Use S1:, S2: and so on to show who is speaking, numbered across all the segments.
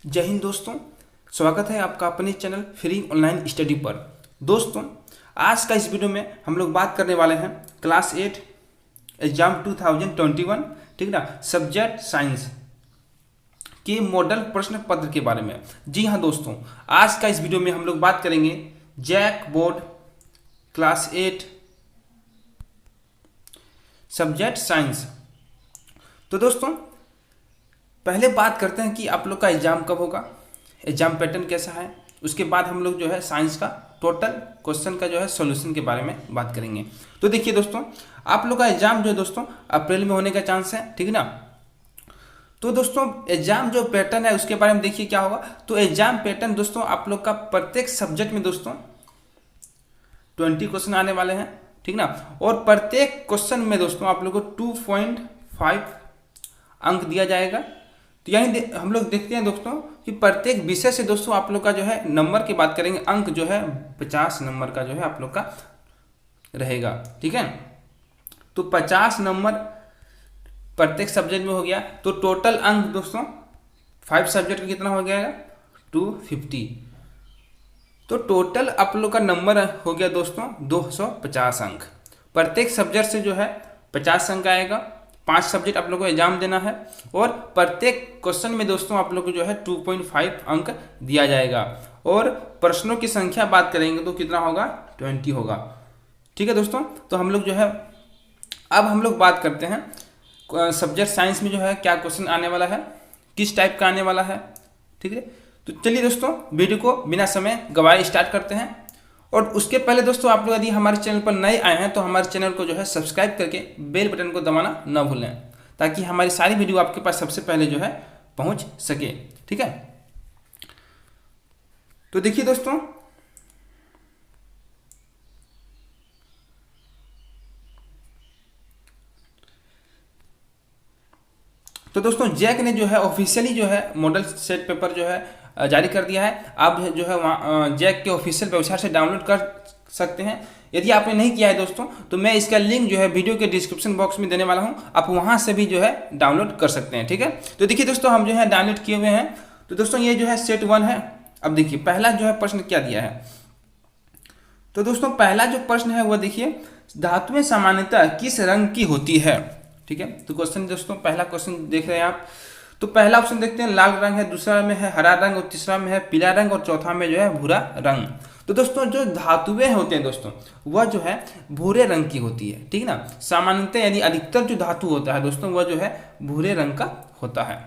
S1: जय हिंद दोस्तों। स्वागत है आपका अपने चैनल फ्री ऑनलाइन स्टडी पर। दोस्तों, आज का इस वीडियो में हम लोग बात करने वाले हैं क्लास 8 एग्जाम 2021, ठीक ना, सब्जेक्ट साइंस के मॉडल प्रश्न पत्र के बारे में। जी हाँ दोस्तों, आज का इस वीडियो में हम लोग बात करेंगे JAC board class 8 subject science. तो दोस्तों, पहले बात करते हैं कि आप लोग का एग्जाम कब होगा, एग्जाम पैटर्न कैसा है। उसके बाद हम लोग जो है साइंस का टोटल क्वेश्चन का जो है सॉल्यूशन के बारे में बात करेंगे। तो देखिए दोस्तों, आप लोग का एग्जाम जो है दोस्तों अप्रैल में होने का चांस है, ठीक ना। तो दोस्तों, एग्जाम जो पैटर्न है उसके बारे में देखिए क्या होगा। तो एग्जाम पैटर्न दोस्तों, आप लोग का प्रत्येक सब्जेक्ट में दोस्तों 20 क्वेश्चन आने वाले हैं, ठीक ना। और प्रत्येक क्वेश्चन में दोस्तों आप लोग को 2.5 अंक दिया जाएगा। तो यानी हम लोग देखते हैं दोस्तों कि प्रत्येक विषय से दोस्तों आप लोग का जो है नंबर की बात करेंगे, अंक जो है 50 नंबर का जो है आप लोग का रहेगा, ठीक है। तो 50 नंबर प्रत्येक सब्जेक्ट में हो गया। तो टोटल अंक दोस्तों 5 सब्जेक्ट का कितना हो गया, 250। तो टोटल आप लोग का नंबर हो गया दोस्तों 250 अंक। प्रत्येक सब्जेक्ट से जो है 50 अंक आएगा। 5 सब्जेक्ट आप लोग को एग्जाम देना है और प्रत्येक क्वेश्चन में दोस्तों आप लोग को जो है 2.5 अंक दिया जाएगा। और प्रश्नों की संख्या बात करेंगे तो कितना होगा, 20 होगा, ठीक है दोस्तों। तो हम लोग जो है अब हम लोग बात करते हैं सब्जेक्ट साइंस में जो है क्या क्वेश्चन आने वाला है, किस टाइप का आने वाला है, ठीक है। तो चलिए दोस्तों, वीडियो को बिना समय गवाए स्टार्ट करते हैं। और उसके पहले दोस्तों आप लोग यदि हमारे चैनल पर नए आए हैं तो हमारे चैनल को जो है सब्सक्राइब करके बेल बटन को दबाना न भूलें, ताकि हमारी सारी वीडियो आपके पास सबसे पहले जो है पहुंच सके, ठीक है। तो देखिए दोस्तों, जैक ने जो है ऑफिशियली जो है मॉडल सेट पेपर जो है जारी कर दिया है। आप जो है वहाँ जैक के ऑफिशियल वेबसाइट से डाउनलोड कर सकते हैं। यदि आपने नहीं किया है दोस्तों तो मैं इसका लिंक जो है वीडियो के डिस्क्रिप्शन बॉक्स में देने वाला हूँ, आप वहाँ से भी जो है डाउनलोड कर सकते हैं, ठीक है। तो देखिए दोस्तों, हम जो है डाउनलोड किए हुए हैं। तो दोस्तों ये जो है सेट 1 है। अब देखिए पहला जो है प्रश्न क्या दिया है। तो दोस्तों पहला जो प्रश्न है वह देखिए, धातुएं सामान्यतः किस रंग की होती है, ठीक है। तो क्वेश्चन दोस्तों पहला क्वेश्चन देख रहे हैं आप। तो पहला ऑप्शन देखते हैं लाल रंग है, दूसरा में है हरा रंग और तीसरा में है पीला रंग और चौथा में जो है भूरा रंग। तो दोस्तों जो धातुएं होते हैं दोस्तों वह जो है भूरे रंग की होती है, ठीक ना। सामान्यतः यानी अधिकतर जो धातु होता है दोस्तों वह जो है भूरे रंग का होता है।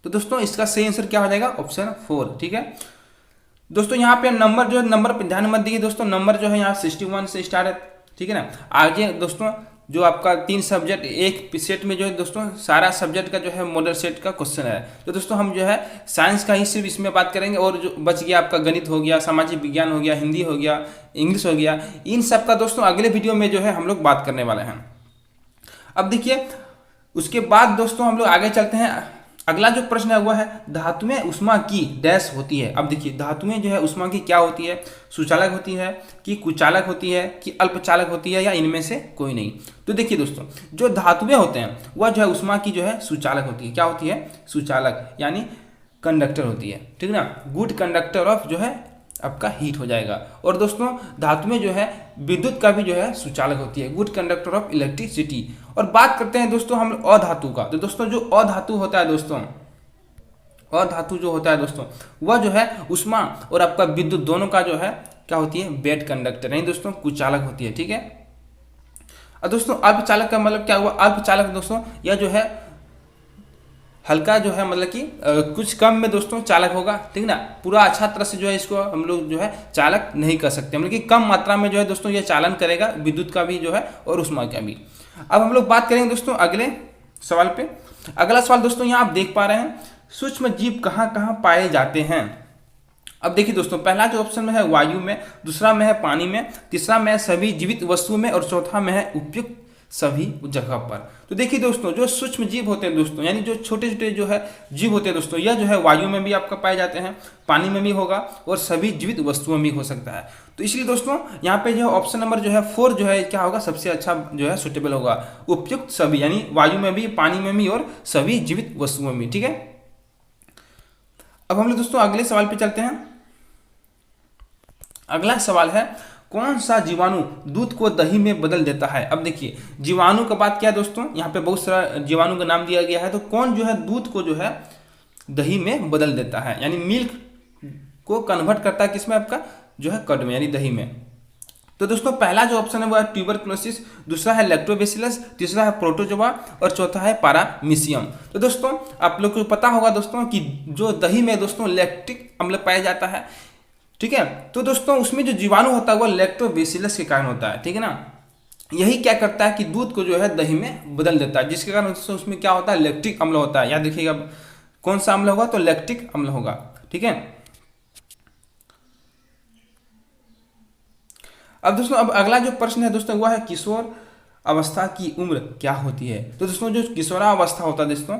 S1: तो दोस्तों इसका सही आंसर क्या हो जाएगा, ऑप्शन 4, ठीक है। दोस्तों यहाँ पे नंबर जो है, नंबर पे ध्यान मत दीजिए दोस्तों, नंबर जो है यहाँ 61 से स्टार्ट है, ठीक है ना। आगे दोस्तों जो आपका 3 सब्जेक्ट एक सेट में जो है दोस्तों सारा सब्जेक्ट का जो है मॉडल सेट का क्वेश्चन है। तो दोस्तों हम जो है साइंस का ही सिर्फ इसमें बात करेंगे, और जो बच गया आपका गणित हो गया, सामाजिक विज्ञान हो गया, हिंदी हो गया, इंग्लिश हो गया, इन सब का दोस्तों अगले वीडियो में जो है हम लोग बात करने वाले हैं। अब देखिए उसके बाद दोस्तों हम लोग आगे चलते हैं। अगला जो प्रश्न है वह है धातुएं उष्मा की डैश होती है। अब देखिए धातुएं जो है उष्मा की क्या होती है, सुचालक होती है कि कुचालक होती है कि अल्पचालक होती है या इनमें से कोई नहीं। तो देखिए दोस्तों जो धातुएं होते हैं वह जो है उष्मा की जो है सुचालक होती है। क्या होती है, सुचालक, यानी कंडक्टर होती है, ठीक ना। गुड कंडक्टर ऑफ जो है आपका हीट हो जाएगा। और दोस्तों धातु में जो है विद्युत का भी जो है सुचालक होती है, गुड कंडक्टर ऑफ इलेक्ट्रिसिटी। और बात करते हैं दोस्तों हम अधातु का। तो दोस्तों जो अधातु होता है दोस्तों, अधातु जो होता है दोस्तों वह जो है उष्मा और आपका विद्युत दोनों का जो है क्या होती है, बेड कंडक्टर, नहीं दोस्तों कुचालक होती है, ठीक है। और दोस्तों अल्पचालक का मतलब क्या हुआ, अल्पचालक दोस्तों यह जो है हल्का जो है मतलब कि कुछ कम में दोस्तों चालक होगा, ठीक ना। पूरा अच्छा तरह से जो है इसको हम लोग जो है चालक नहीं कर सकते, मतलब कि कम मात्रा में जो है दोस्तों ये चालन करेगा, विद्युत का भी जो है और उष्मा का भी। अब हम लोग बात करेंगे दोस्तों अगले सवाल पे। अगला सवाल दोस्तों यहाँ आप देख पा रहे हैं, सूक्ष्म जीव कहाँ कहाँ पाए जाते हैं। अब देखिए दोस्तों पहला जो ऑप्शन में है वायु में, दूसरा में है पानी में, तीसरा में है सभी जीवित वस्तुओं में और चौथा में है उपयुक्त सभी जगह पर। तो देखिए दोस्तों जो सूक्ष्म जीव होते हैं दोस्तों, यानी जो छोटे छोटे जो है जीव होते हैं दोस्तों, यह जो है वायु में भी आपका पाए जाते हैं, पानी में भी होगा और सभी जीवित वस्तुओं में भी हो सकता है। तो इसलिए दोस्तों यहाँ पे जो ऑप्शन नंबर जो है 4 जो है क्या होगा, सबसे अच्छा जो है सुटेबल होगा, उपयुक्त सभी, यानी वायु में भी, पानी में भी और सभी जीवित वस्तुओं में, ठीक है। अब हम लोग दोस्तों अगले सवाल पे चलते हैं। अगला सवाल है, कौन सा जीवाणु दूध को दही में बदल देता है। अब देखिए जीवाणु का बात क्या है दोस्तों, यहाँ पे बहुत सारा जीवाणु का नाम दिया गया है, तो कौन जो है दूध को जो है दही में बदल देता है, यानी मिल्क को कन्वर्ट करता है किसमें, आपका जो है कर्ड में यानी दही में। तो दोस्तों पहला जो ऑप्शन है वो है ट्यूबरकुलोसिस, दूसरा है लैक्टोबैसिलस, तीसरा है प्रोटोजोआ और चौथा है पारामीशियम। तो दोस्तों आप लोग को पता होगा दोस्तों कि जो दही में दोस्तों लैक्टिक अम्ल पाया जाता है, ठीक है, तो दोस्तों उसमें जो जीवाणु होता है वो लैक्टोबैसिलस के कारण होता है, ठीक है ना। यही क्या करता है कि दूध को जो है दही में बदल देता है, जिसके कारण दोस्तों उसमें क्या होता है, लैक्टिक अम्ल होता है। याद देखिएगा कौन सा अम्ल होगा, तो लैक्टिक अम्ल होगा, ठीक है। अब दोस्तों अब अगला जो प्रश्न है दोस्तों वह है किशोर अवस्था की उम्र क्या होती है। तो दोस्तों जो किशोरावस्था होता है दोस्तों,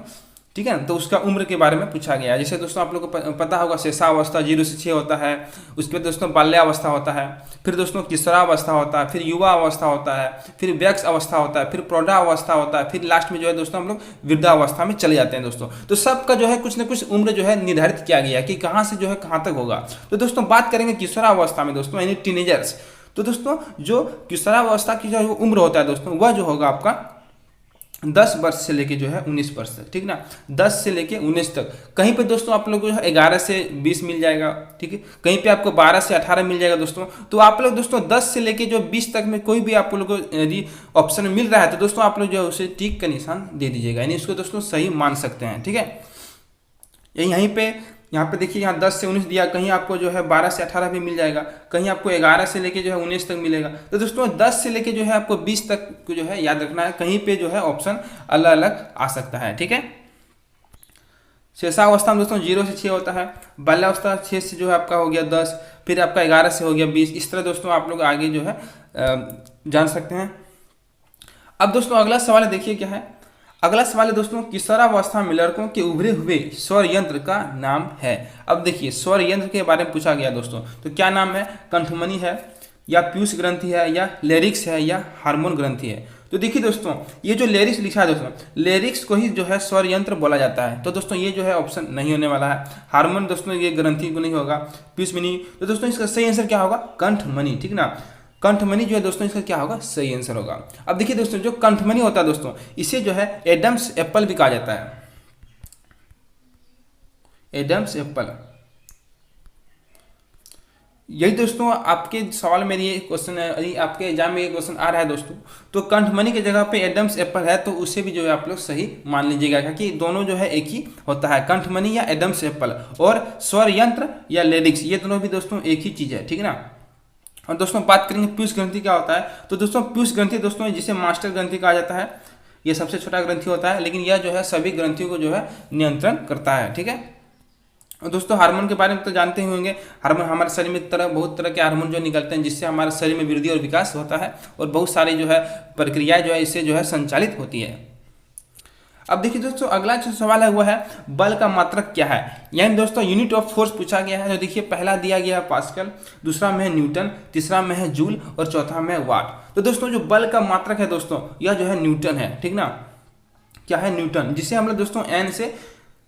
S1: ठीक है, तो उसका उम्र के बारे में पूछा गया है। जैसे दोस्तों आप लोग को पता होगा शेषावस्था 0 से 6 होता है, उसके बाद दोस्तों बाल्यावस्था होता है, फिर दोस्तों किशोरावस्था होता है, फिर युवा अवस्था होता है, फिर वैक्स अवस्था होता है, फिर प्रौढ़ावस्था होता है, फिर लास्ट में जो है दोस्तों हम लोग वृद्धावस्था में चले जाते हैं दोस्तों। तो सबका जो है कुछ ना कुछ उम्र जो है निर्धारित किया गया है कि कहाँ से जो है कहाँ तक होगा। तो दोस्तों बात करेंगे किशोरावस्था में दोस्तों यानी टीनेजर्स, तो दोस्तों जो किशोरावस्था की जो उम्र होता है दोस्तों वह जो होगा आपका 10 वर्ष से लेके जो है 19 वर्ष तक, ठीक ना, 10 से लेके 19 तक। कहीं पे दोस्तों आप लोग को 11 से 20 मिल जाएगा, ठीक है, कहीं पे आपको 12 से 18 मिल जाएगा दोस्तों। तो आप लोग दोस्तों 10 से लेके जो 20 तक में कोई भी आप लोग को यदि ऑप्शन मिल रहा है तो दोस्तों आप लोग जो है उसे टिक का निशान दे दीजिएगा, यानी इसको दोस्तों सही मान सकते हैं, ठीक है। यहीं पे यहाँ पे देखिए यहाँ 10 से 19 दिया, कहीं आपको जो है 12 से 18 भी मिल जाएगा, कहीं आपको 11 से लेके जो है 19 तक मिलेगा। तो दोस्तों 10 से लेके जो है आपको 20 तक को जो है याद रखना है, कहीं पे जो है ऑप्शन अलग अलग आ सकता है, ठीक है। शेषावस्था में दोस्तों 0 से 6 होता है, बाल्यावस्था 6 से जो है आपका हो गया 10, फिर आपका 11 से हो गया 20, इस तरह दोस्तों आप लोग आगे जो है जान सकते हैं। अब दोस्तों अगला सवाल देखिए क्या है। अगला सवाल है दोस्तों किशोरावस्था में लड़कों के उभरे हुए स्वर यंत्र का नाम है। अब देखिए स्वर यंत्र के बारे में पूछा गया दोस्तों, तो क्या नाम है, कंठमनी है या पीयूष ग्रंथि है या लेरिक्स है या हार्मोन ग्रंथि है। तो देखिए दोस्तों ये जो लेरिक्स लिखा है दोस्तों, लेरिक्स को ही जो है स्वर यंत्र बोला जाता है। तो दोस्तों ये जो है ऑप्शन नहीं होने वाला है। हार्मोन दोस्तों ये ग्रंथि को नहीं होगा, पीयूष में नहीं। तो दोस्तों इसका सही आंसर क्या होगा, कंठमनी, ठीक ना, कंठमनी जो है दोस्तों इसका क्या होगा, सही आंसर होगा। अब देखिए दोस्तों जो कंठमनी होता है दोस्तों इसे जो है एडम्स एप्पल भी कहा जाता है, एडम्स एप्पल। यही दोस्तों आपके सवाल में ये क्वेश्चन है, यदि आपके एग्जाम में ये क्वेश्चन आ रहा है दोस्तों, तो कंठमनी की जगह पे एडम्स एप्पल है तो उसे भी जो है आप लोग सही मान लीजिएगा, क्योंकि दोनों जो है एक ही होता है, कंठमनी या एडम्स एप्पल। और स्वर यंत्र या लेरिक्स ये दोनों भी दोस्तों एक ही चीज है, ठीक है ना। और दोस्तों बात करेंगे पीयूष ग्रंथि क्या होता है। तो दोस्तों पीयूष ग्रंथि दोस्तों जिसे मास्टर ग्रंथि कहा जाता है, ये सबसे छोटा ग्रंथि होता है, लेकिन यह जो है सभी ग्रंथियों को जो है नियंत्रण करता है, ठीक है। और दोस्तों हार्मोन के बारे में तो जानते ही होंगे, हार्मोन हमारे शरीर में बहुत तरह के हार्मोन जो निकलते हैं जिससे हमारे शरीर में वृद्धि और विकास होता है, और बहुत सारी जो है प्रक्रियाएं जो है इससे जो है संचालित होती है। अब देखिए दोस्तों अगला जो सवाल है वो है बल का मात्रक क्या है, यानी दोस्तों यूनिट ऑफ फोर्स पूछा गया है। तो देखिए पहला दिया गया है पास्कल, दूसरा में है न्यूटन, तीसरा में है जूल और चौथा में है वाट। तो दोस्तों जो बल का मात्रक है दोस्तों यह जो है न्यूटन है, ठीक ना, क्या है, न्यूटन, जिसे हम लोग दोस्तों एन से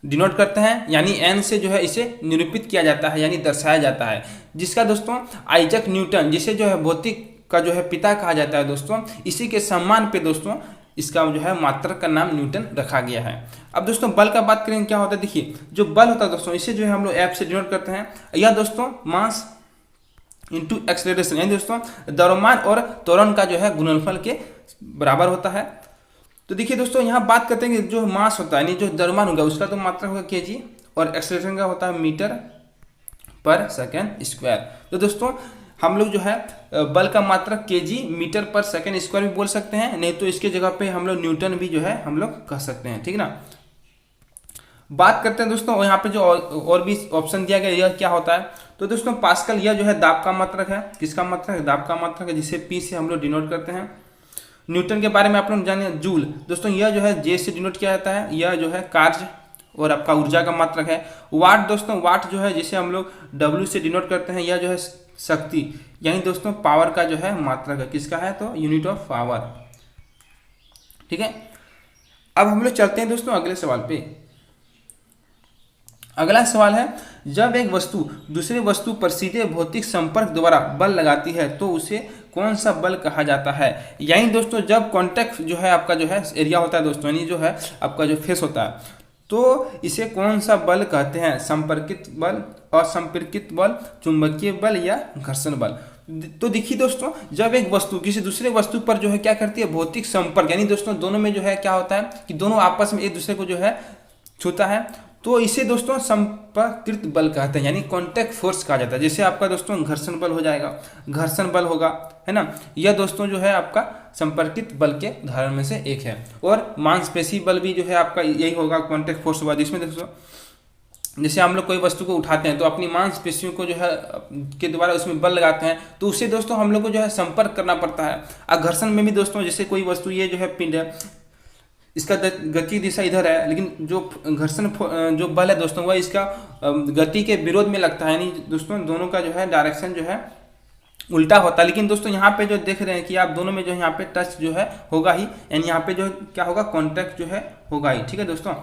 S1: डिनोट करते हैं, यानी एन से जो है इसे निरूपित किया जाता है यानी दर्शाया जाता है, जिसका दोस्तों आइजैक न्यूटन जिसे जो है भौतिक का जो है पिता कहा जाता है दोस्तों, इसी के सम्मान पे दोस्तों इसका जो है मात्रक का नाम न्यूटन रखा गया है। अब दोस्तों बल का बात करेंगे क्या होता है, देखिए जो बल होता है दोस्तों इसे जो है हम लोग एफ से डिनोट करते हैं, यह दोस्तों मास इंटू एक्सेलरेशन, यानी दोस्तों द्रव्यमान और त्वरण का जो है गुणनफल के बराबर होता है। तो देखिए दोस्तों यहाँ बात करते हैं कि जो मास होता है यानी जो द्रव्यमान होगा उसका तो मात्रक होगा केजी, और एक्सेलरेशन का होता है मीटर पर सेकेंड स्क्वायर। तो दोस्तों हम लोग जो है बल का मात्रक केजी मीटर पर सेकेंड स्क्वायर भी बोल सकते हैं, नहीं तो इसके जगह पे हम लोग न्यूटन भी जो है हम लोग कह सकते हैं, ठीक ना। बात करते हैं दोस्तों यहाँ पे जो और भी ऑप्शन दिया गया यह क्या होता है। तो दोस्तों पास्कल यह जो है दाब का मात्रक है, किसका मात्रक है, दाब का मात्रक है, जिसे पी से हम लोग डिनोट करते हैं। न्यूटन के बारे में आप लोग जाने जूल, दोस्तों यह जो है जे से डिनोट किया जाता है, यह जो है कार्य और आपका ऊर्जा का मात्रक है। वाट दोस्तों वाट जो है जिसे हम लोग डब्ल्यू से डिनोट करते हैं, यह जो है शक्ति यानी दोस्तों पावर का जो है मात्रक है, किसका है, तो यूनिट ऑफ पावर, ठीक है। अब हम लोग चलते हैं दोस्तों अगले सवाल पे। अगला सवाल है, जब एक वस्तु दूसरी वस्तु पर सीधे भौतिक संपर्क द्वारा बल लगाती है तो उसे कौन सा बल कहा जाता है। यानी दोस्तों जब कॉन्टैक्ट जो है आपका जो है एरिया होता है दोस्तों, यानी जो है आपका जो फेस होता है, तो इसे कौन सा बल कहते हैं, संपर्कित बल, असंपर्कित बल, चुंबकीय बल या घर्षण बल। तो देखिए दोस्तों, जब एक वस्तु किसी दूसरे वस्तु पर जो है क्या करती है, भौतिक संपर्क, यानी दोस्तों दोनों में जो है क्या होता है कि दोनों आपस में एक दूसरे को जो है छूता है, तो इसे दोस्तों संपर्कित बल कहते हैं, यानी कॉन्टैक्ट फोर्स कहा जाता है। जैसे आपका दोस्तों घर्षण बल हो जाएगा, घर्षण बल होगा, है ना, यह दोस्तों जो है आपका संपर्कित बल के उदाहरण में से एक है। और मांसपेशी बल भी जो है आपका यही होगा, कॉन्टैक्ट फोर्स होगा, जिसमें दोस्तों जैसे हम लोग कोई वस्तु को उठाते हैं तो अपनी मांसपेशियों को जो है के द्वारा उसमें बल लगाते हैं, तो उससे दोस्तों हम लोग को जो है संपर्क करना पड़ता है। और घर्षण में भी दोस्तों जैसे कोई वस्तु, ये जो है पिंड है, इसका गति दिशा इधर है, लेकिन जो घर्षण जो बल है दोस्तों वह इसका गति के विरोध में लगता है, यानी दोस्तों दोनों का जो है डायरेक्शन जो है उल्टा होता है। लेकिन दोस्तों यहाँ पे जो देख रहे हैं कि आप दोनों में जो है यहाँ पे टच जो है होगा ही, यानी यहाँ पे जो क्या होगा, कॉन्टैक्ट जो है होगा ही। ठीक है दोस्तों,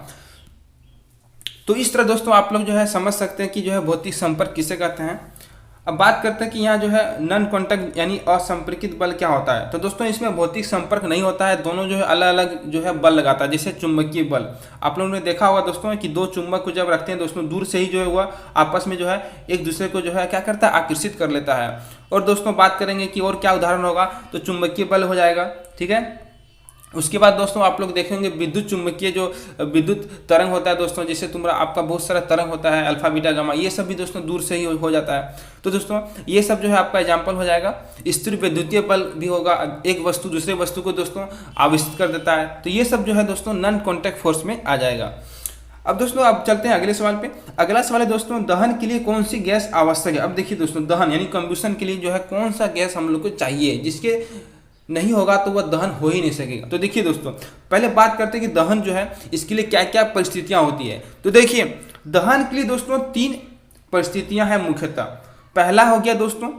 S1: तो इस तरह दोस्तों आप लोग जो है समझ सकते हैं कि जो है भौतिक संपर्क किसे कहते हैं। अब बात करते हैं कि यहाँ जो है नॉन कॉन्टैक्ट यानी असंपर्कित बल क्या होता है। तो दोस्तों इसमें भौतिक संपर्क नहीं होता है, दोनों जो है अलग अलग जो है बल लगाता है। जैसे चुंबकीय बल, आप लोगों ने देखा होगा दोस्तों कि दो चुंबक को जब रखते हैं दोस्तों, दूर से ही जो है वह आपस में जो है एक दूसरे को जो है क्या करता है, आकर्षित कर लेता है। और दोस्तों बात करेंगे कि और क्या उदाहरण होगा, तो चुंबकीय बल हो जाएगा। ठीक है, उसके बाद दोस्तों आप लोग देखेंगे विद्युत चुंबकीय जो विद्युत तरंग होता है दोस्तों, जैसे तुम्हारा आपका बहुत सारा तरंग होता है, अल्फा बीटा गामा, ये सब भी दोस्तों दूर से ही हो जाता है। तो दोस्तों ये सब जो है आपका एग्जाम्पल हो जाएगा। स्थिर विद्युतीय बल भी होगा, एक वस्तु दूसरे वस्तु को दोस्तों आविष्ट कर देता है, तो ये सब जो है दोस्तों नॉन कॉन्टैक्ट फोर्स में आ जाएगा। अब दोस्तों अब चलते हैं अगले सवाल पे। अगला सवाल है दोस्तों, दहन के लिए कौन सी गैस आवश्यक है। अब देखिए दोस्तों, दहन यानी कंबशन के लिए जो है कौन सा गैस हम लोग को चाहिए, जिसके नहीं होगा तो वह दहन हो ही नहीं सकेगा। तो देखिए दोस्तों, पहले बात करते हैं कि दहन जो है इसके लिए क्या क्या परिस्थितियां होती है। तो देखिए दहन के लिए दोस्तों 3 परिस्थितियां हैं मुख्यतः। पहला हो गया दोस्तों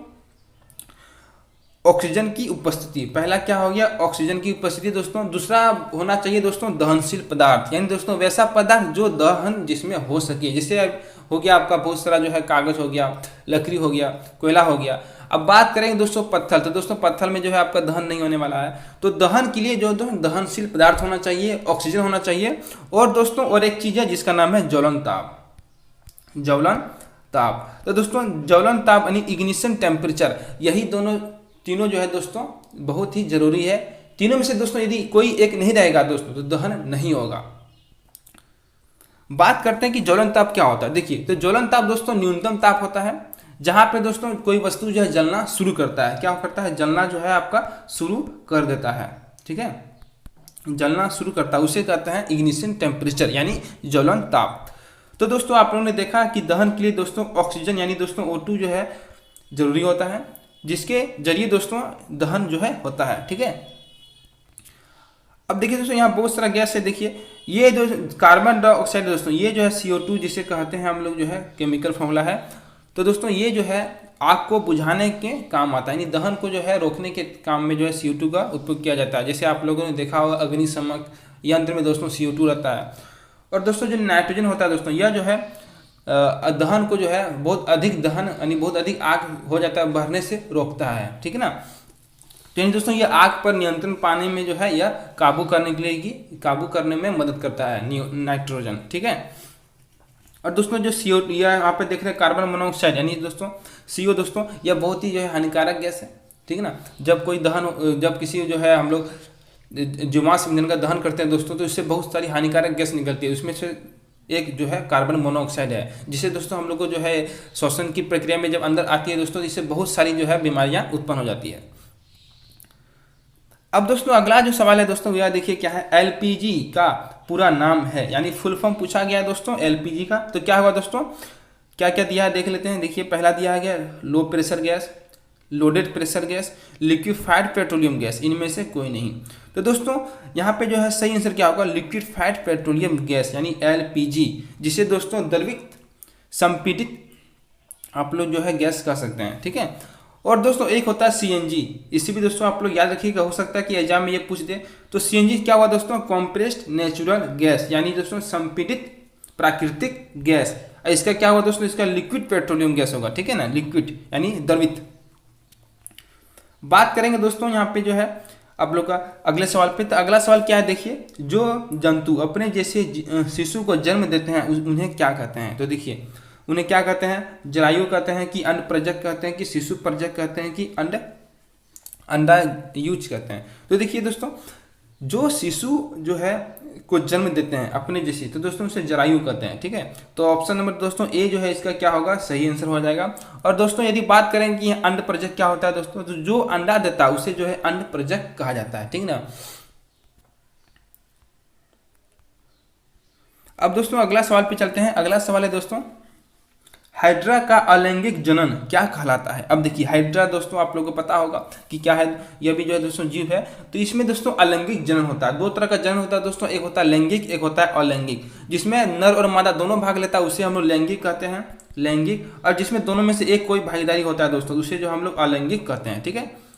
S1: ऑक्सीजन की उपस्थिति, पहला क्या हो गया, ऑक्सीजन की उपस्थिति दोस्तों। दूसरा होना चाहिए दोस्तों दहनशील पदार्थ, यानी दोस्तों वैसा पदार्थ जो दहन जिसमें हो सके, जैसे हो गया आपका बहुत सारा जो है कागज हो गया, लकड़ी हो गया, कोयला हो गया। अब बात करेंगे दोस्तों पत्थर, तो दोस्तों पत्थर में जो है आपका दहन नहीं होने वाला है। तो दहन के लिए जो दहनशील पदार्थ होना चाहिए, ऑक्सीजन होना चाहिए, और दोस्तों और एक चीज है जिसका नाम है ज्वलन ताप। ज्वलन ताप, तो दोस्तों ज्वलन ताप यानी इग्निशन टेम्परेचर, यही तीनों जो है दोस्तों बहुत ही जरूरी है। तीनों में से दोस्तों यदि कोई एक नहीं रहेगा दोस्तों तो दहन नहीं होगा। बात करते हैं कि ज्वलन ताप क्या होता है। देखिए तो ज्वलन ताप दोस्तों न्यूनतम ताप होता है, जहां पे दोस्तों कोई वस्तु जो है जलना शुरू करता है, क्या करता है, जलना जो है आपका शुरू कर देता है। ठीक है, जलना शुरू करता है, उसे कहते हैं इग्निशन टेम्परेचर यानी ज्वलन ताप। तो दोस्तों आप लोगों ने देखा कि दहन के लिए दोस्तों ऑक्सीजन यानी दोस्तों O2 जो है जरूरी होता है, जिसके जरिए दोस्तों दहन जो है होता है। ठीक है, अब देखिए दोस्तों यहाँ बहुत सारा गैस है। देखिए ये जो कार्बन डाइऑक्साइड दोस्तों, ये जो है CO2 जिसे कहते हैं हम लोग, जो है केमिकल फॉर्मूला है। तो दोस्तों ये जो है आग को बुझाने के काम आता है, यानी दहन को जो है रोकने के काम में जो है CO2 का उपयोग किया जाता है। जैसे आप लोगों ने देखा होगा अग्निशमन यंत्र में दोस्तों CO2 रहता है। और दोस्तों जो नाइट्रोजन होता है दोस्तों, यह जो है दहन को जो है बहुत अधिक दहन यानी बहुत अधिक आग हो जाता है बढ़ने से रोकता है। ठीक है ना, तो यानी दोस्तों ये आग पर नियंत्रण पाने में जो है यह काबू करने में मदद करता है नाइट्रोजन। ठीक है, और दोस्तों जो CO यहाँ पे देख रहे हैं कार्बन मोनोऑक्साइड यानी दोस्तों CO दोस्तों, यह बहुत ही जो है हानिकारक गैस है। ठीक है ना, जब किसी जो है हम लोग जीवाश्म ईंधन का दहन करते हैं दोस्तों, तो इससे बहुत सारी हानिकारक गैस निकलती है। उसमें से एक जो है कार्बन मोनोऑक्साइड है, जिसे दोस्तों हम लोग को जो है श्वसन की प्रक्रिया में जब अंदर आती है दोस्तों, इससे बहुत सारी जो है बीमारियां उत्पन्न हो जाती है। अब दोस्तों अगला जो सवाल है दोस्तों, यह देखिए क्या है, LPG का पूरा नाम है, यानी फुल फॉर्म पूछा गया है दोस्तों LPG का। तो क्या होगा दोस्तों, क्या क्या दिया है देख लेते हैं। देखिए पहला दिया गया low pressure gas, loaded pressure gas, liquefied petroleum gas, इनमें से कोई नहीं। तो दोस्तों यहाँ पे जो है सही आंसर क्या होगा, लिक्विफाइड पेट्रोलियम गैस यानी LPG, जिसे दोस्तों द्रवित संपीड़ित आप लोग जो है गैस कह सकते हैं। ठीक है, और दोस्तों एक होता है CNG, इसी भी दोस्तों आप लोग याद रखिएगा, हो सकता है कि एग्जाम में ये पूछ दे। तो CNG क्या हुआ दोस्तों, कॉम्प्रेस्ड नेचुरल गैस, यानी दोस्तों संपीड़ित प्राकृतिक गैस। इसका क्या होगा दोस्तों, इसका लिक्विड पेट्रोलियम गैस होगा, ठीक है ना, लिक्विड यानी द्रवित। बात करेंगे दोस्तों यहाँ पे जो है आप लोग का अगले सवाल पे। तो अगला सवाल क्या है देखिए, जो जंतु अपने जैसे शिशु को जन्म देते हैं उन्हें क्या कहते हैं। तो देखिए उन्हें क्या कहते हैं, जरायु कहते हैं कि अंड प्रजक कहते हैं कि शिशु प्रजक कहते हैं कि अंडा यूज कहते हैं। तो देखिए दोस्तों, जो शिशु जो है को जन्म देते हैं अपने जैसे, तो दोस्तों उसे जरायु कहते हैं, ठीक है। तो ऑप्शन नंबर दोस्तों ए जो है इसका क्या होगा, सही आंसर हो जाएगा। और दोस्तों यदि बात करें कि अंड प्रजक क्या होता है दोस्तों, तो जो अंडा देता है उसे जो है अंड प्रजक कहा जाता है, ठीक ना। अब दोस्तों अगला सवाल पे चलते हैं। अगला सवाल है दोस्तों, हाइड्रा का अलैंगिक जनन क्या कहलाता है। अब देखिए हाइड्रा दोस्तों आप लोगों को पता होगा कि क्या है, यह भी जो है दोस्तों जीव है। तो इसमें दोस्तों अलैंगिक जनन होता है, दो तरह का जनन होता है दोस्तों, एक होता है लैंगिक, एक होता है अलैंगिक। जिसमें नर और मादा दोनों भाग लेता है उसे हम लोग लैंगिक कहते हैं, लैंगिक। और जिसमें दोनों में से एक कोई भागीदारी होता है दोस्तों उसे जो हम लोग अलैंगिक कहते हैं, ठीक है।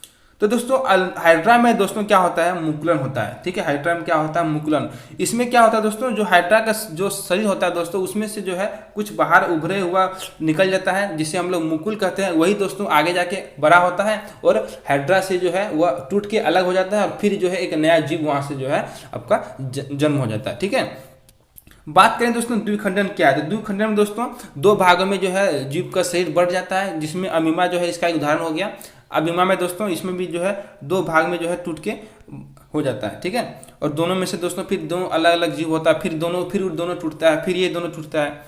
S1: तो दोस्तों हाइड्रा में दोस्तों क्या होता है, मुकुलन होता है, ठीक है। हाइड्रा में क्या होता है, मुकुलन। इसमें क्या होता है दोस्तों, जो हाइड्रा का जो शरीर होता है दोस्तों उसमें से जो है कुछ बाहर उभरे हुआ निकल जाता है जिसे हम लोग मुकुल कहते हैं। वही दोस्तों आगे जाके बड़ा होता है और हाइड्रा से जो है वह टूट के अलग हो जाता है और फिर जो है एक नया जीव वहाँ से जो है आपका जन्म हो जाता है, ठीक है। बात करें दोस्तों द्विखंडन क्या है, तो द्विखंडन में दोस्तों दो भागों में जो है जीव का शरीर बढ़ जाता है, जिसमें अमीमा जो है इसका एक उदाहरण हो गया। अमीमा में दोस्तों इसमें भी जो है दो भाग में जो है टूट के हो जाता है, ठीक है। और दोनों में से दोस्तों फिर दोनों अलग अलग जीव होता है, फिर दोनों टूटता है, फिर ये दोनों टूटता है।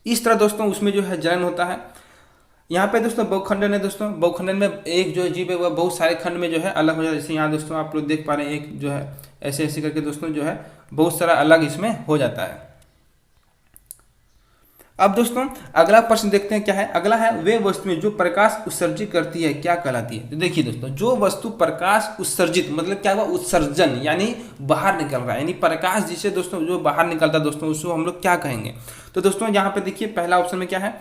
S1: इस तरह दोस्तों उसमें जो है जनन होता है। यहाँ पे दोस्तों बहुखंडन है दोस्तों, बहुखंडन में एक जो जीव है वह बहुत सारे खंड में जो है अलग हो जाता है। जैसे यहाँ दोस्तों आप लोग देख पा रहे हैं, एक जो है ऐसे ऐसे करके दोस्तों जो है बहुत सारा अलग इसमें हो जाता है। अब दोस्तों अगला प्रश्न देखते हैं क्या है। अगला है, वे वस्तुएं जो प्रकाश उत्सर्जित करती है क्या कहलाती है। तो देखिए दोस्तों, जो वस्तु प्रकाश उत्सर्जित मतलब क्या हुआ, उत्सर्जन यानी बाहर निकल रहा है, यानी प्रकाश जिसे दोस्तों जो बाहर निकलता है दोस्तों उसको हम लोग क्या कहेंगे। तो दोस्तों यहाँ पे देखिए पहला ऑप्शन में क्या है,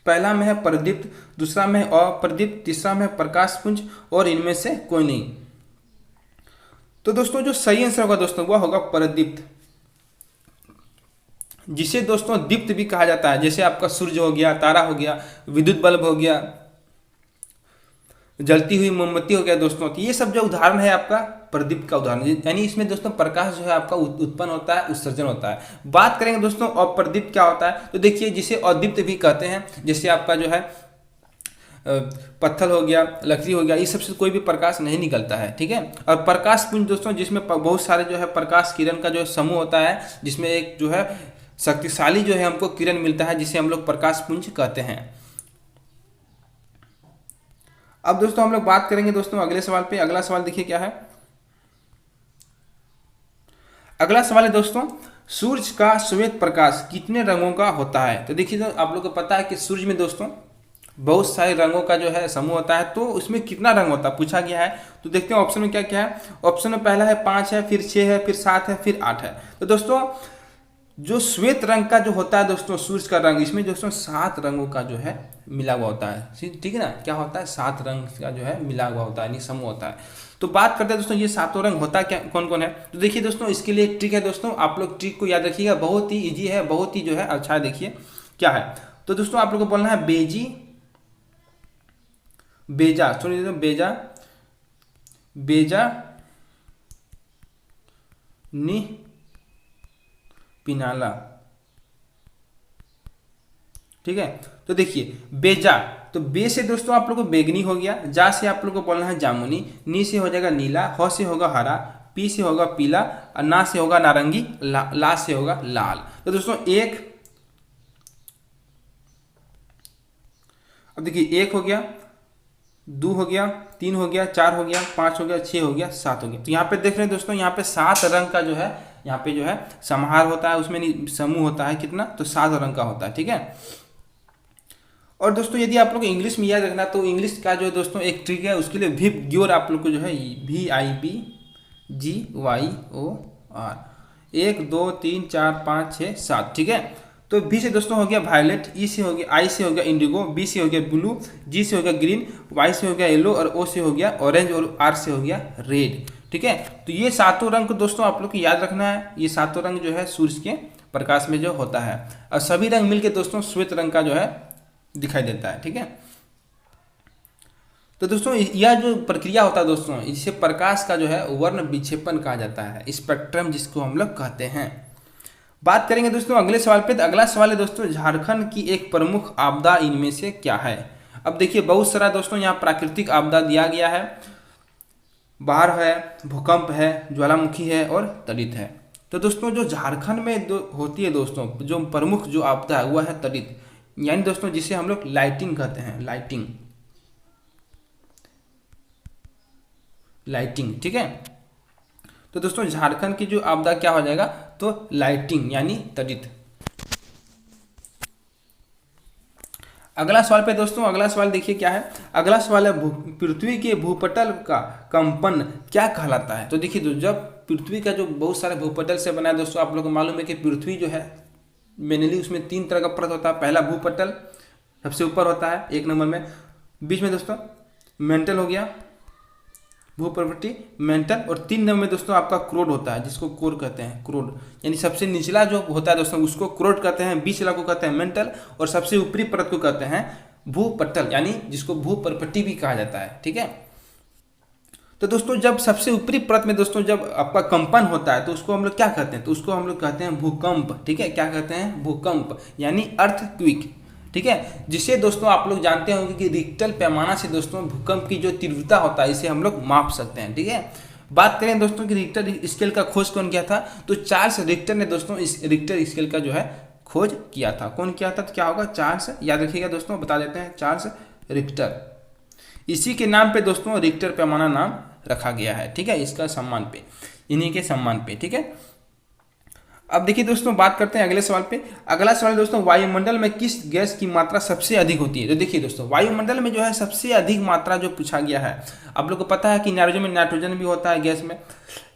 S1: पहला में है प्रदीप्त, दूसरा में है अप्रदीप्त, तीसरा में है प्रकाश पुंज और इनमें से कोई नहीं। तो दोस्तों जो सही आंसर होगा दोस्तों वह होगा प्रदीप्त, जिसे दोस्तों दीप्त भी कहा जाता है। जैसे आपका सूर्य हो गया, तारा हो गया, विद्युत बल्ब हो गया, जलती हुई मोमबत्ती हो गया दोस्तों। तो ये सब जो उदाहरण है आपका प्रदीप्त का उदाहरण, यानी इसमें दोस्तों प्रकाश जो है आपका उत्पन्न होता है, उत्सर्जन होता है। बात करेंगे दोस्तों अप्रदीप्त क्या होता है, तो देखिए जिसे अदीप्त भी कहते हैं। जैसे आपका जो है पत्थर हो गया, लकड़ी हो गया, इस सबसे कोई भी प्रकाश नहीं निकलता है, ठीक है। और प्रकाश पुंज दोस्तों जिसमें बहुत सारे जो है प्रकाश किरण का जो समूह होता है, जिसमें एक जो है शक्तिशाली जो है हमको किरण मिलता है जिसे हम लोग प्रकाश पुंज कहते हैं। अब दोस्तों हम लोग बात करेंगे दोस्तों अगले सवाल पे। अगला सवाल देखिए क्या है। अगला सवाल है दोस्तों, सूर्य का श्वेत प्रकाश कितने रंगों का होता है। तो देखिए तो आप लोग को पता है कि सूर्य में दोस्तों बहुत सारे रंगों का जो है समूह होता है, तो उसमें कितना रंग होता है पूछा गया है। तो देखते हैं ऑप्शन में क्या क्या है। ऑप्शन में पहला है 5 है, फिर 6 है, फिर 7 है, फिर 8 है। तो दोस्तों जो श्वेत रंग का जो होता है दोस्तों सूर्य का रंग, इसमें दोस्तों 7 रंगों का जो है मिला हुआ होता है, ठीक है ना। क्या होता है, 7 रंग का जो है मिला हुआ होता है, यानी समूह होता है। तो बात करते हैं दोस्तों ये 7 रंग होता क्या कौन कौन है। तो देखिए दोस्तों इसके लिए एक ट्रिक है दोस्तों, आप लोग ट्रिक को याद रखिएगा, बहुत ही ईजी है, बहुत ही जो है अच्छा है। देखिए क्या है, तो दोस्तों आप लोग को बोलना है बेजी बेजा, सुनिए दोस्तों, बेजा बेजा नि पिनाला, ठीक है। तो देखिए बेजा, तो बे से दोस्तों आप लोग को बेगनी हो गया, जा से आप लोग को बोलना है जामुनी, नी से हो जाएगा नीला, ह से होगा हरा, पी से होगा पीला, और ना से होगा नारंगी, ला से होगा लाल। तो दोस्तों अब देखिए 1 हो गया, 2 हो गया, 3 हो गया, 4 हो गया, 5 हो गया, 6 हो गया, 7 हो गया। तो यहाँ पे देख रहे हैं दोस्तों, यहाँ पे 7 रंग का जो है यहाँ पे जो है समाहार होता है, उसमें समूह होता है कितना, तो 7 रंग का होता है, ठीक है। और दोस्तों यदि आप लोग इंग्लिश में याद रखना, तो इंग्लिश का जो है दोस्तों एक ट्रिक है, उसके लिए विब ग्योर आप लोग को जो है VIBGYOR 1 2 3 4 5 6 7, ठीक है। तो बी से दोस्तों हो गया वायलेट, ई से हो गया, आई से हो गया इंडिगो, बी से हो गया ब्लू, जी से हो गया ग्रीन, वाई से हो गया येलो, और ओ से हो गया ऑरेंज, और आर से हो गया रेड, ठीक है। तो ये 7 रंग को दोस्तों आप लोग को याद रखना है। ये 7 रंग जो है सूर्य के प्रकाश में जो होता है, और सभी रंग मिलके दोस्तों श्वेत रंग का जो है दिखाई देता है। ठीक है, तो दोस्तों यह जो प्रक्रिया होता है दोस्तों, इसे प्रकाश का जो है वर्ण विक्षेपण कहा जाता है, स्पेक्ट्रम जिसको हम लोग कहते हैं। बात करेंगे दोस्तों अगले सवाल पे। तो अगला सवाल है दोस्तों, झारखंड की एक प्रमुख आपदा इनमें से क्या है। अब देखिए बहुत सारा दोस्तों यहाँ प्राकृतिक आपदा दिया गया है, बाढ़ है, भूकंप है, ज्वालामुखी है और तड़ित है। तो दोस्तों जो झारखंड में होती है दोस्तों, जो प्रमुख जो आपदा है वह है तड़ित, यानी दोस्तों जिसे हम लोग लाइटिंग कहते हैं, लाइटिंग। ठीक है, तो दोस्तों झारखंड की जो आपदा क्या हो जाएगा, तो लाइटिंग यानी तड़ित। अगला सवाल पे दोस्तों, अगला सवाल देखिए क्या है। अगला सवाल है पृथ्वी के भूपटल का कंपन क्या कहलाता है। तो देखिए जब पृथ्वी का जो बहुत सारे भूपटल से बना है दोस्तों, आप लोगों को मालूम है कि पृथ्वी जो है मेनली उसमें 3 तरह का परत होता है। पहला भूपटल सबसे ऊपर होता है 1 नंबर में, बीच में दोस्तों मेंटल हो गया, भूप्रवृत्ति मेंटल, और 3 नंबर में दोस्तों आपका क्रोड होता है, जिसको कोर कहते हैं, क्रोड यानी सबसे निचला जो होता है दोस्तों उसको क्रोड कहते हैं, बीच वाला को कहते हैं मेंटल, और सबसे ऊपरी परत को कहते हैं भूपटल, यानी जिसको भूप्रवृत्ति भी कहा जाता है। ठीक है, तो दोस्तों जब सबसे ऊपरी परत में दोस्तों जब आपका कंपन होता है तो उसको हम लोग क्या कहते हैं, तो उसको हम लोग कहते हैं भूकंप। ठीक है, क्या कहते हैं, भूकंप यानी अर्थक्वेक। ठीक है, जिसे दोस्तों आप लोग जानते होंगे कि रिक्टर पैमाना से दोस्तों भूकंप की जो तीव्रता होता है इसे हम लोग माप सकते हैं। ठीक है, बात करें दोस्तों कि रिक्टर स्केल का खोज कौन किया था, तो चार्ल्स रिक्टर ने दोस्तों इस रिक्टर स्केल का जो है खोज किया था। कौन किया था, तो क्या होगा, चार्ल्स, याद रखिएगा दोस्तों, बता देते हैं, चार्ल्स रिक्टर। इसी के नाम पे दोस्तों रिक्टर पैमाना नाम रखा गया है। ठीक है, इसका सम्मान पे, इन्हीं के सम्मान पे। ठीक है, अब देखिए दोस्तों बात करते हैं अगले सवाल पे। अगला सवाल दोस्तों, वायुमंडल में किस गैस की मात्रा सबसे अधिक होती है। तो देखिए दोस्तों वायुमंडल में जो है सबसे अधिक मात्रा जो पूछा गया है, आप लोग को पता है कि नाइट्रोजन में नाइट्रोजन भी होता है गैस में,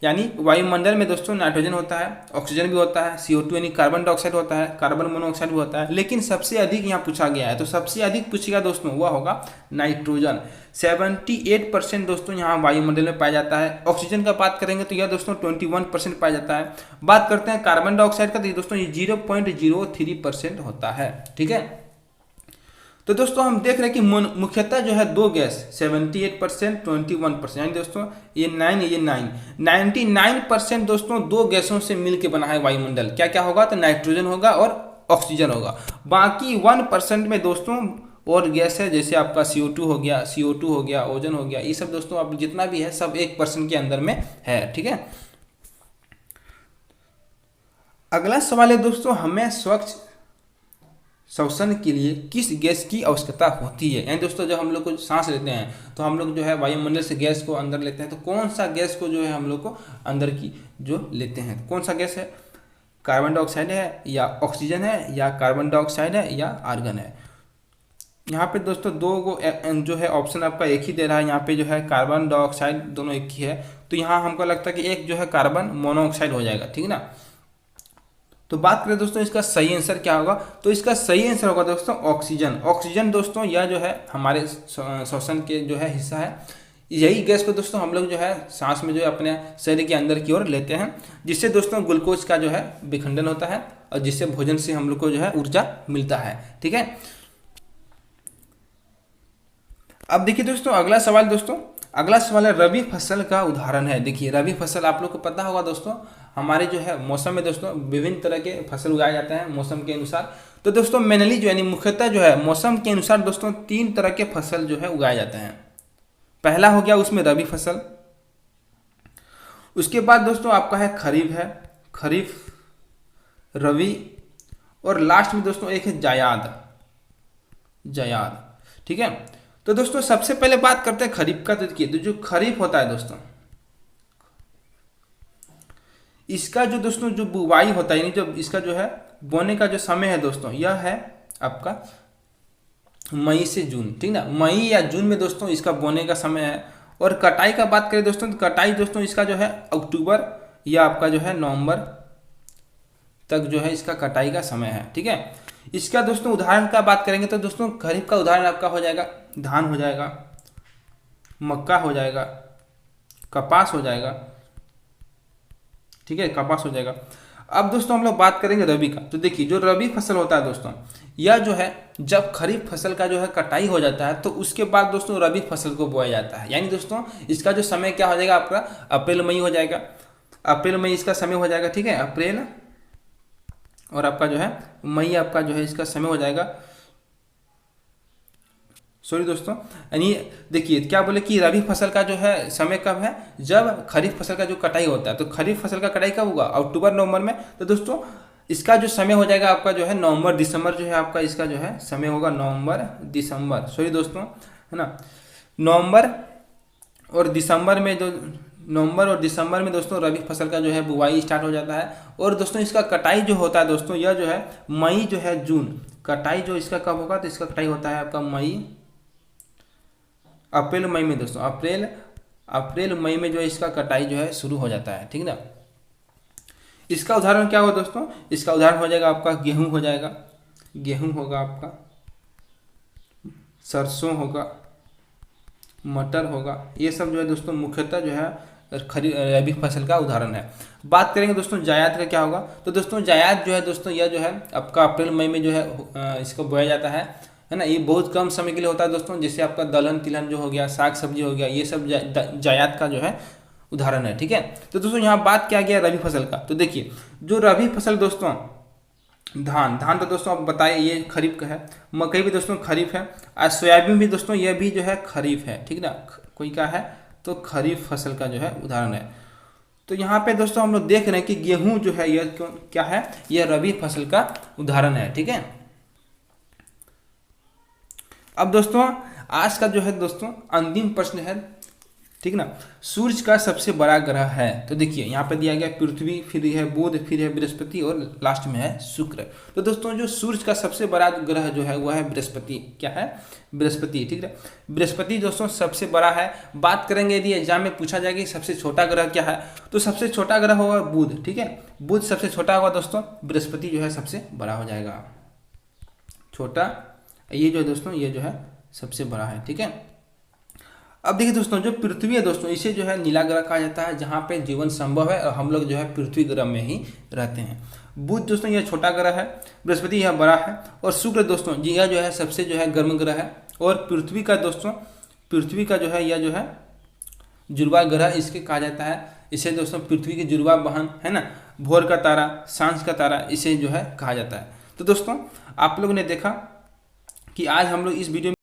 S1: यानी वायुमंडल में दोस्तों नाइट्रोजन होता है, ऑक्सीजन भी होता है, CO2 यानी कार्बन डाइऑक्साइड होता है, कार्बन मोनोऑक्साइड भी होता है, लेकिन सबसे अधिक यहाँ पूछा गया है, तो सबसे अधिक पूछेगा दोस्तों वह होगा नाइट्रोजन। 78% दोस्तों यहाँ वायुमंडल में पाया जाता है। ऑक्सीजन का बात करेंगे तो यह दोस्तों 21% पाया जाता है। बात करते हैं कार्बन डाइऑक्साइड का, तो दोस्तों ये 0.03% होता है। ठीक है, तो दोस्तों हम देख रहे हैं कि मुख्यतः जो है 2 गैस 78%, 21%, यानी दोस्तों ये 9 ये 9, 99% दोस्तों 2 गैसों से मिलकर बना है वायुमंडल। क्या क्या होगा, तो नाइट्रोजन होगा और ऑक्सीजन होगा। बाकी 1% में दोस्तों और गैस है, जैसे आपका CO2 हो गया, ओजोन हो गया, ये सब दोस्तों आप जितना भी है सब 1% के अंदर में है। ठीक है, अगला सवाल है दोस्तों, हमें स्वच्छ श्वसन के लिए किस गैस की आवश्यकता होती है। यानी दोस्तों जब हम लोग को सांस लेते हैं तो हम लोग जो है वायुमंडल से गैस को अंदर लेते हैं, तो कौन सा गैस को जो है हम लोग को अंदर की जो लेते हैं, कौन सा गैस है, कार्बन डाइऑक्साइड है या ऑक्सीजन है या कार्बन डाइऑक्साइड है या आर्गन है। यहाँ पे दोस्तों 2 को जो है ऑप्शन आपका एक ही दे रहा है, यहाँ पे जो है कार्बन डाइऑक्साइड दोनों एक ही है, तो यहाँ हमको लगता है कि एक जो है कार्बन मोनोऑक्साइड हो जाएगा। ठीक है ना, तो बात करें दोस्तों इसका सही आंसर क्या होगा, तो इसका सही आंसर होगा दोस्तों ऑक्सीजन। ऑक्सीजन दोस्तों यह जो है हमारे श्वसन के जो है हिस्सा है, यही गैस को दोस्तों हम लोग जो है सांस में जो है अपने शरीर के अंदर की ओर लेते हैं, जिससे दोस्तों ग्लूकोज का जो है विखंडन होता है और जिससे भोजन से हम लोग को जो है ऊर्जा मिलता है। ठीक है, अब देखिए दोस्तों अगला सवाल दोस्तों, अगला सवाल है रबी फसल का उदाहरण है। देखिए रबी फसल आप लोग को पता होगा दोस्तों, हमारे जो है मौसम में दोस्तों विभिन्न तरह के फसल उगाए जाते हैं मौसम के अनुसार। तो दोस्तों मेनली जो है मुख्यतः जो है मौसम के अनुसार दोस्तों 3 तरह के फसल जो है उगाए जाते हैं। पहला हो गया उसमें रबी फसल, उसके बाद दोस्तों आपका है खरीफ, रबी, और लास्ट में दोस्तों एक है जायद। ठीक है, तो दोस्तों सबसे पहले बात करते हैं खरीफ का। तो देखिए जो खरीफ होता है दोस्तों, इसका जो दोस्तों जो बुवाई होता है, यानी जब इसका जो है बोने का जो समय है दोस्तों, यह है आपका मई से जून। ठीक ना, मई या जून में दोस्तों इसका बोने का समय है। और कटाई का बात करें दोस्तों, तो कटाई दोस्तों इसका जो है अक्टूबर या आपका जो है नवंबर तक जो है इसका कटाई का समय है। ठीक है, इसका दोस्तों उदाहरण का बात करेंगे तो दोस्तों खरीफ का उदाहरण आपका हो जाएगा धान हो जाएगा, मक्का हो जाएगा, कपास हो जाएगा। ठीक है, कपास हो जाएगा। अब दोस्तों हम लोग बात करेंगे रबी का। तो देखिए जो रबी फसल होता है दोस्तों, यह जो है जब खरीफ फसल का जो है कटाई हो जाता है तो उसके बाद दोस्तों रबी फसल को बोया जाता है। यानी दोस्तों इसका जो समय क्या हो जाएगा आपका, अप्रैल मई हो जाएगा। अप्रैल मई इसका समय हो जाएगा, ठीक है, अप्रैल और आपका जो है मई आपका जो है इसका समय हो जाएगा। सॉरी दोस्तों, यानी देखिए क्या बोले कि रबी फसल का जो है समय कब है, जब खरीफ फसल का जो कटाई होता है। तो खरीफ फसल का कटाई कब होगा, अक्टूबर नवंबर में। तो दोस्तों इसका जो समय हो जाएगा आपका जो है नवंबर दिसंबर जो है आपका इसका जो है समय होगा नवंबर दिसंबर, सॉरी दोस्तों, है ना। नवंबर और दिसंबर में जो नवंबर और दिसंबर में दोस्तों रबी फसल का जो है बुआई स्टार्ट हो जाता है। और दोस्तों इसका कटाई जो होता है दोस्तों, यह जो है मई जो है जून, कटाई जो इसका कब होगा, तो इसका कटाई होता है आपका मई अप्रैल मई में दोस्तों, अप्रैल मई में जो है इसका कटाई जो है शुरू हो जाता है, ठीक ना। इसका उदाहरण क्या होगा दोस्तों, इसका उदाहरण हो जाएगा आपका गेहूं हो जाएगा, गेहूं होगा आपका, सरसों होगा, मटर होगा। ये सब जो है दोस्तों मुख्यतः जो है रबी फसल का उदाहरण है। बात करेंगे दोस्तों जायद का क्या होगा। तो दोस्तों जायद जो है दोस्तों यह जो है आपका अप्रैल मई में जो है इसको बोया जाता है ना। ये बहुत कम समय के लिए होता है दोस्तों, जैसे आपका दलहन तिलहन जो हो गया, साग सब्जी हो गया, ये सब जायद का जो है उदाहरण है, ठीक है। तो दोस्तों यहाँ बात क्या गया रबी फसल का। तो देखिए जो रबी फसल दोस्तों, धान तो दोस्तों आप बताए ये खरीफ का है, मकई भी दोस्तों खरीफ है, और सोयाबीन भी दोस्तों ये भी जो है खरीफ है, ठीक ना। कोई का है तो खरीफ फसल का जो है उदाहरण है। तो यहाँ पे दोस्तों हम लोग देख रहे हैं कि गेहूं जो है यह क्या है, यह रबी फसल का उदाहरण है, ठीक है। अब दोस्तों आज का जो है दोस्तों अंतिम प्रश्न है, ठीक ना। सूर्य का सबसे बड़ा ग्रह है। तो देखिए यहाँ पे दिया गया पृथ्वी, फिर है बुध, फिर है बृहस्पति और लास्ट में है शुक्र। तो दोस्तों जो सूर्य का सबसे बड़ा ग्रह जो है वह है बृहस्पति। क्या है, बृहस्पति, ठीक है। बृहस्पति दोस्तों सबसे बड़ा है। बात करेंगे यदि एग्जाम में पूछा जाएगा कि सबसे छोटा ग्रह क्या है, तो सबसे छोटा ग्रह होगा बुध, ठीक है। बुध सबसे छोटा होगा दोस्तों, बृहस्पति जो है सबसे बड़ा हो जाएगा, छोटा। ये जो है दोस्तों ये जो है सबसे बड़ा है, ठीक है। अब देखिए दोस्तों जो पृथ्वी है दोस्तों, इसे जो है नीला ग्रह कहा जाता है, जहाँ पे जीवन संभव है और हम लोग जो है पृथ्वी ग्रह में ही रहते हैं। बुध दोस्तों यह छोटा ग्रह है, बृहस्पति यह बड़ा है, और शुक्र दोस्तों जी यह जो है सबसे जो है गर्म ग्रह है। और पृथ्वी का दोस्तों, पृथ्वी का जो है यह जो है जुड़वा ग्रह इसके कहा जाता है। इसे दोस्तों पृथ्वी की जुड़वा बहन है ना, भोर का तारा, सांझ का तारा, इसे जो है कहा जाता है। तो दोस्तों आप लोगों ने देखा कि आज हम लोग इस वीडियो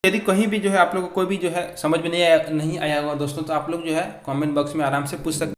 S1: यदि कहीं भी जो है आप लोग को कोई भी जो है समझ में नहीं आया होगा दोस्तों, तो आप लोग जो है कमेंट बॉक्स में आराम से पूछ सकते हैं।